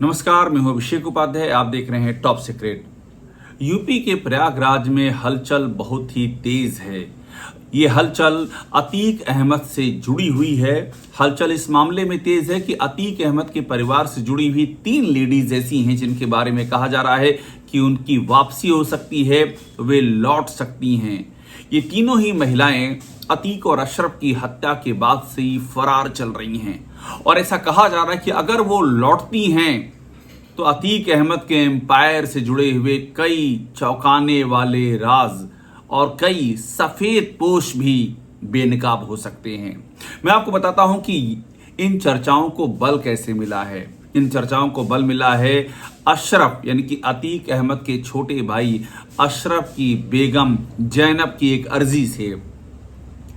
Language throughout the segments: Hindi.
नमस्कार, मैं हूं अभिषेक उपाध्याय। आप देख रहे हैं टॉप सीक्रेट। यूपी के प्रयागराज में हलचल बहुत ही तेज है। ये हलचल अतीक अहमद से जुड़ी हुई है। हलचल इस मामले में तेज है कि अतीक अहमद के परिवार से जुड़ी हुई 3 लेडीज ऐसी हैं जिनके बारे में कहा जा रहा है कि उनकी वापसी हो सकती है, वे लौट सकती हैं। ये तीनों ही महिलाएं अतीक और अशरफ की हत्या के बाद से ही फरार चल रही हैं और ऐसा कहा जा रहा है कि अगर वो लौटती हैं तो अतीक अहमद के एम्पायर से जुड़े हुए कई चौंकाने वाले राज और कई सफेद पोश भी बेनकाब हो सकते हैं। मैं आपको बताता हूं कि इन चर्चाओं को बल कैसे मिला है। इन चर्चाओं को बल मिला है अशरफ यानी कि अतीक अहमद के छोटे भाई अशरफ की बेगम जैनब की एक अर्जी से।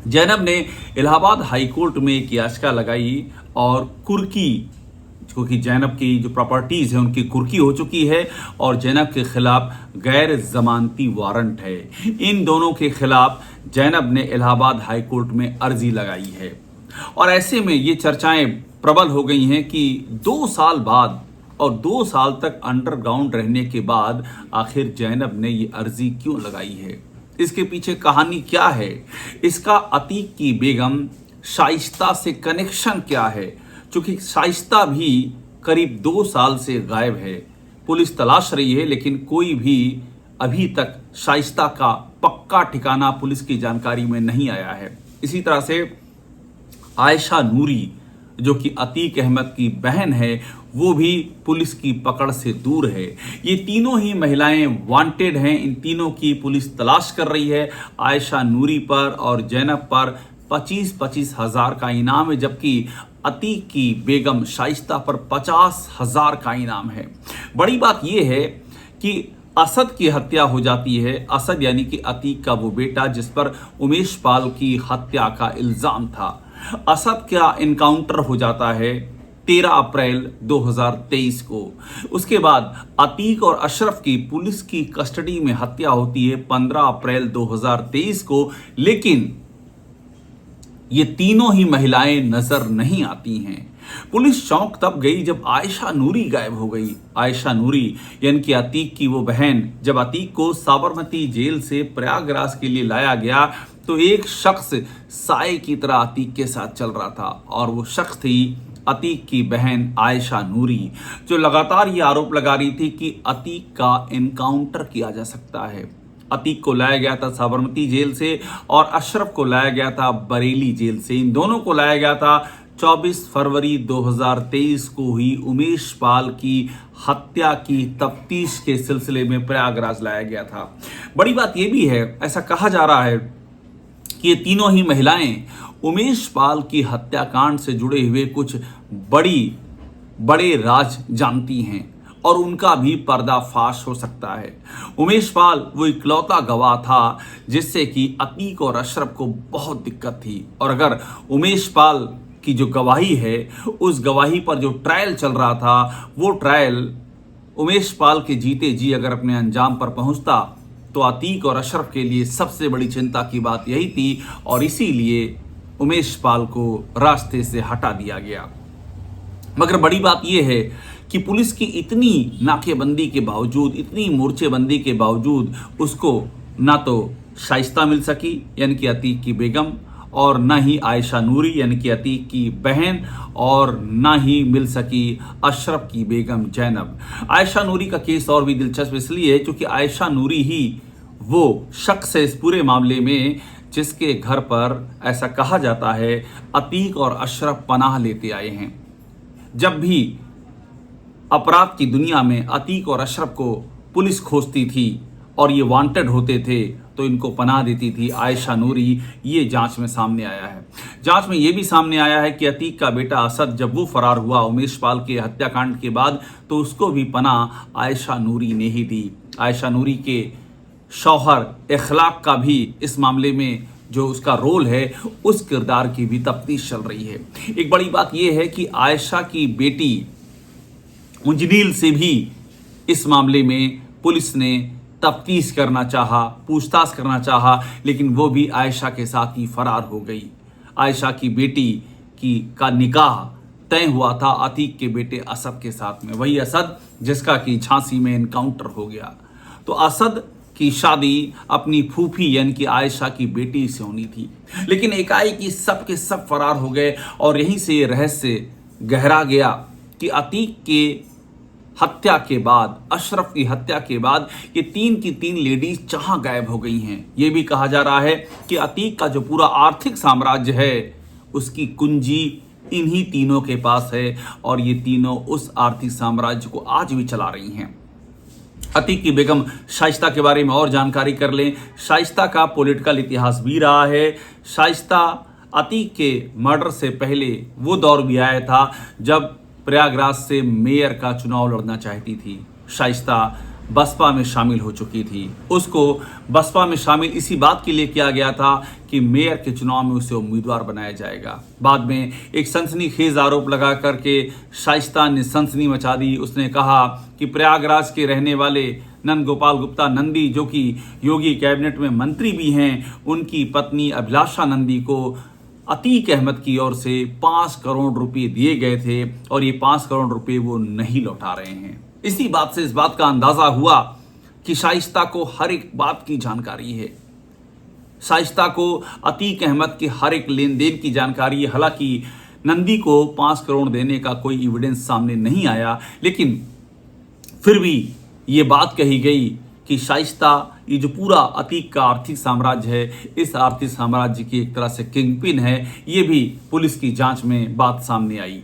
जैनब ने इलाहाबाद हाईकोर्ट में एक याचिका लगाई और कुर्की, क्योंकि जैनब की जो प्रॉपर्टीज है उनकी कुर्की हो चुकी है और जैनब के खिलाफ गैर जमानती वारंट है। इन दोनों के खिलाफ जैनब ने इलाहाबाद हाईकोर्ट में अर्जी लगाई है और ऐसे में ये चर्चाएं प्रबल हो गई हैं कि 2 साल बाद और 2 साल तक अंडरग्राउंड रहने के बाद आखिर जैनब ने ये अर्जी क्यों लगाई है, इसके पीछे कहानी क्या है, इसका अतीक की बेगम शाइस्ता से कनेक्शन क्या है। क्योंकि शाइस्ता भी करीब 2 साल से गायब है। पुलिस तलाश रही है लेकिन कोई भी अभी तक शाइस्ता का पक्का ठिकाना पुलिस की जानकारी में नहीं आया है। इसी तरह से आयशा नूरी जो कि अतीक अहमद की बहन है वो भी पुलिस की पकड़ से दूर है। ये तीनों ही महिलाएं वांटेड हैं। इन तीनों की पुलिस तलाश कर रही है। आयशा नूरी पर और जैनब पर 25-25 हजार का इनाम है, जबकि अतीक की बेगम शाइस्ता पर 50 हजार का इनाम है। बड़ी बात यह है कि असद की हत्या हो जाती है। असद यानी कि अतीक का वो बेटा जिस पर उमेश पाल की हत्या का इल्जाम था। असद का इनकाउंटर हो जाता है 13 अप्रैल 2023 को। उसके बाद अतीक और अशरफ की पुलिस की कस्टडी में हत्या होती है 15 अप्रैल 2023 को। लेकिन ये तीनों ही महिलाएं नजर नहीं आती हैं। पुलिस चौंक तब गई जब आयशा नूरी गायब हो गई। आयशा नूरी यानी कि अतीक की वो बहन, जब अतीक को साबरमती जेल से प्रयागराज के लिए लाया गया तो एक शख्स साए की तरह अतीक के साथ चल रहा था और वो शख्स थी अतीक की बहन आयशा नूरी, जो लगातार ये आरोप लगा रही थी कि अतीक का एनकाउंटर किया जा सकता है। अतीक को लाया गया था साबरमती जेल से और अशरफ को लाया गया था बरेली जेल से। इन दोनों को लाया गया था 24 फरवरी 2023 को हुई उमेश पाल की हत्या की तफ्तीश के सिलसिले में प्रयागराज लाया गया था। बड़ी बात यह भी है, ऐसा कहा जा रहा है कि ये तीनों ही महिलाएं उमेश पाल की हत्याकांड से जुड़े हुए कुछ बड़े राज जानती हैं और उनका भी पर्दाफाश हो सकता है। उमेश पाल वो इकलौता गवाह था जिससे कि अतीक और अशरफ को बहुत दिक्कत थी और अगर उमेश पाल की जो गवाही है उस गवाही पर जो ट्रायल चल रहा था वो ट्रायल उमेश पाल के जीते जी अगर अपने अंजाम पर पहुंचता तो अतीक और अशरफ के लिए सबसे बड़ी चिंता की बात यही थी और इसीलिए उमेश पाल को रास्ते से हटा दिया गया। मगर बड़ी बात यह है कि पुलिस की इतनी नाकेबंदी के बावजूद, इतनी मोर्चेबंदी के बावजूद उसको ना तो शाइस्ता मिल सकी यानी कि अतीक की बेगम और ना ही आयशा नूरी यानी कि अतीक की बहन और ना ही मिल सकी अशरफ की बेगम जैनब। आयशा नूरी का केस और भी दिलचस्प इसलिए है क्योंकि आयशा नूरी ही वो शख्स है इस पूरे मामले में जिसके घर पर ऐसा कहा जाता है अतीक और अशरफ पनाह लेते आए हैं। जब भी अपराध की दुनिया में अतीक और अशरफ को पुलिस खोजती थी और ये वांटेड होते थे तो इनको पनाह देती थी आयशा नूरी। ये जांच में सामने आया है। जांच में ये भी सामने आया है कि अतीक का बेटा असद जब वो फरार हुआ उमेश पाल के हत्याकांड के बाद तो उसको भी पनाह आयशा नूरी ने ही दी। आयशा नूरी के शौहर इखलाक का भी इस मामले में जो उसका रोल है उस किरदार की भी तफ्तीश चल रही है। एक बड़ी बात यह है कि आयशा की बेटी मुंजनील से भी इस मामले में पुलिस ने तफ्तीश करना चाहा, पूछताछ करना चाहा, लेकिन वो भी आयशा के साथ ही फरार हो गई। आयशा की बेटी का निकाह तय हुआ था अतीक के बेटे असद के साथ में, वही असद जिसका कि झांसी में एनकाउंटर हो गया। तो असद की शादी अपनी फूफी यानी कि आयशा की बेटी से होनी थी, लेकिन एकाएक सब के सब फरार हो गए और यहीं से ये रहस्य गहरा गया कि अतीक के हत्या के बाद, अशरफ की हत्या के बाद ये तीन की तीन लेडीज जहां गायब हो गई हैं। ये भी कहा जा रहा है कि अतीक का जो पूरा आर्थिक साम्राज्य है उसकी कुंजी इन्हीं तीनों के पास है और ये तीनों उस आर्थिक साम्राज्य को आज भी चला रही हैं। अतीक की बेगम शाइस्ता के बारे में और जानकारी कर लें। शाइस्ता का पॉलिटिकल इतिहास भी रहा है। शाइस्ता अतीक के मर्डर से पहले वो दौर भी आया था जब प्रयागराज से मेयर का चुनाव लड़ना चाहती थी। शाइस्ता बसपा में शामिल हो चुकी थी। उसको बसपा में शामिल इसी बात के लिए किया गया था कि मेयर के चुनाव में उसे उम्मीदवार बनाया जाएगा। बाद में एक सनसनीखेज आरोप लगा करके शाइस्ता ने सनसनी मचा दी। उसने कहा कि प्रयागराज के रहने वाले नंद गोपाल गुप्ता नंदी, जो कि योगी कैबिनेट में मंत्री भी हैं, उनकी पत्नी अभिलाषा नंदी को अतीक अहमद की ओर से 5 करोड़ रुपए दिए गए थे और ये 5 करोड़ रुपए वो नहीं लौटा रहे हैं। इसी बात से इस बात का अंदाजा हुआ कि शाइस्ता को हर एक बात की जानकारी है। शाइस्ता को अतीक अहमद के हर एक लेन देन की जानकारी है। हालांकि नंदी को 5 करोड़ देने का कोई एविडेंस सामने नहीं आया, लेकिन फिर भी ये बात कही गई कि शाइस्ता ये जो पूरा अतीक का आर्थिक साम्राज्य है, इस आर्थिक साम्राज्य की एक तरह से किंगपिन है। ये भी पुलिस की जांच में बात सामने आई।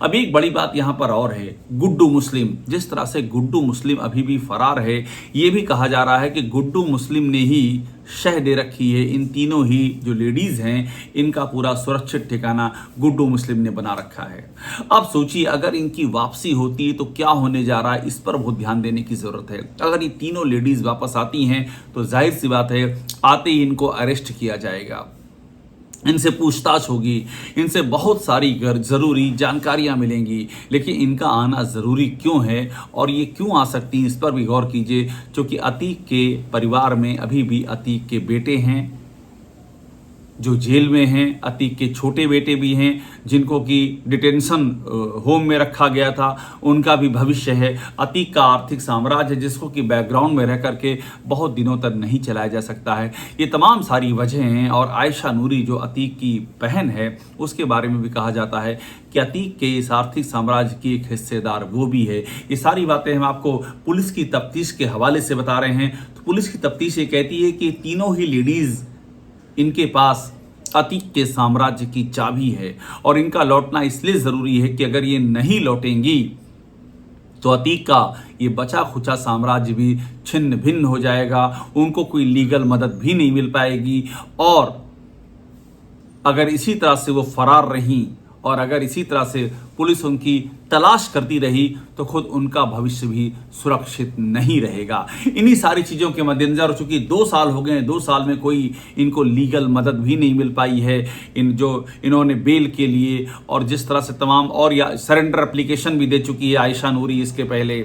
अब एक बड़ी बात यहाँ पर और है, गुड्डू मुस्लिम। जिस तरह से गुड्डू मुस्लिम अभी भी फरार है, ये भी कहा जा रहा है कि गुड्डू मुस्लिम ने ही शह दे रखी है। इन तीनों ही जो लेडीज हैं, इनका पूरा सुरक्षित ठिकाना गुड्डू मुस्लिम ने बना रखा है। अब सोचिए, अगर इनकी वापसी होती है तो क्या होने जा रहा है, इस पर बहुत ध्यान देने की जरूरत है। अगर ये तीनों लेडीज वापस आती हैं तो जाहिर सी बात है, आते ही इनको अरेस्ट किया जाएगा, इनसे पूछताछ होगी, इनसे बहुत सारी ज़रूरी जानकारियां मिलेंगी। लेकिन इनका आना ज़रूरी क्यों है और ये क्यों आ सकती हैं, इस पर भी गौर कीजिए। क्योंकि अतीक के परिवार में अभी भी अतीक के बेटे हैं जो जेल में हैं, अतीक के छोटे बेटे भी हैं जिनको कि डिटेंशन होम में रखा गया था, उनका भी भविष्य है। अतीक का आर्थिक साम्राज्य जिसको कि बैकग्राउंड में रह करके बहुत दिनों तक नहीं चलाया जा सकता है। ये तमाम सारी वजह हैं। और आयशा नूरी जो अतीक की बहन है, उसके बारे में भी कहा जाता है कि अतीक के इस आर्थिक साम्राज्य की एक हिस्सेदार वो भी है। ये सारी बातें हम आपको पुलिस की तफ्तीश के हवाले से बता रहे हैं। तो पुलिस की तफ्तीश ये कहती है कि तीनों ही लेडीज, इनके पास अतीक के साम्राज्य की चाबी है और इनका लौटना इसलिए जरूरी है कि अगर ये नहीं लौटेंगी तो अतीक का ये बचा खुचा साम्राज्य भी छिन्न भिन्न हो जाएगा। उनको कोई लीगल मदद भी नहीं मिल पाएगी और अगर इसी तरह से वो फरार रहीं और अगर इसी तरह से पुलिस उनकी तलाश करती रही तो खुद उनका भविष्य भी सुरक्षित नहीं रहेगा। इन्हीं सारी चीज़ों के मद्देनजर, चूंकि 2 साल हो गए, 2 साल में कोई इनको लीगल मदद भी नहीं मिल पाई है, इन्होंने बेल के लिए, और जिस तरह से तमाम और या सरेंडर एप्लीकेशन भी दे चुकी है आयशा नूरी इसके पहले,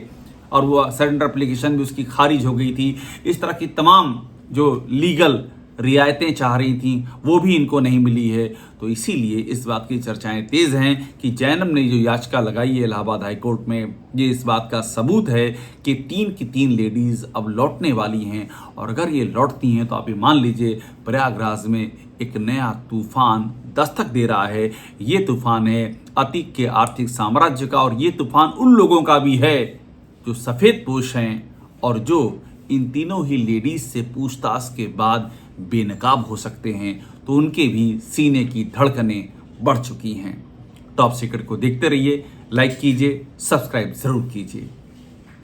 और वो सरेंडर एप्लीकेशन भी उसकी खारिज हो गई थी। इस तरह की तमाम जो लीगल रियायतें चाह रही थी वो भी इनको नहीं मिली है। तो इसीलिए इस बात की चर्चाएं तेज हैं कि जैनब ने जो याचिका लगाई है इलाहाबाद हाईकोर्ट में, ये इस बात का सबूत है कि 3 की 3 लेडीज अब लौटने वाली हैं। और अगर ये लौटती हैं तो आप ये मान लीजिए प्रयागराज में एक नया तूफान दस्तक दे रहा है। ये तूफान है अतीक के आर्थिक साम्राज्य का, और ये तूफान उन लोगों का भी है जो सफ़ेद पोश हैं और जो इन तीनों ही लेडीज से पूछताछ के बाद बेनकाब हो सकते हैं। तो उनके भी सीने की धड़कनें बढ़ चुकी हैं। टॉप सीक्रेट को देखते रहिए, लाइक कीजिए, सब्सक्राइब जरूर कीजिए।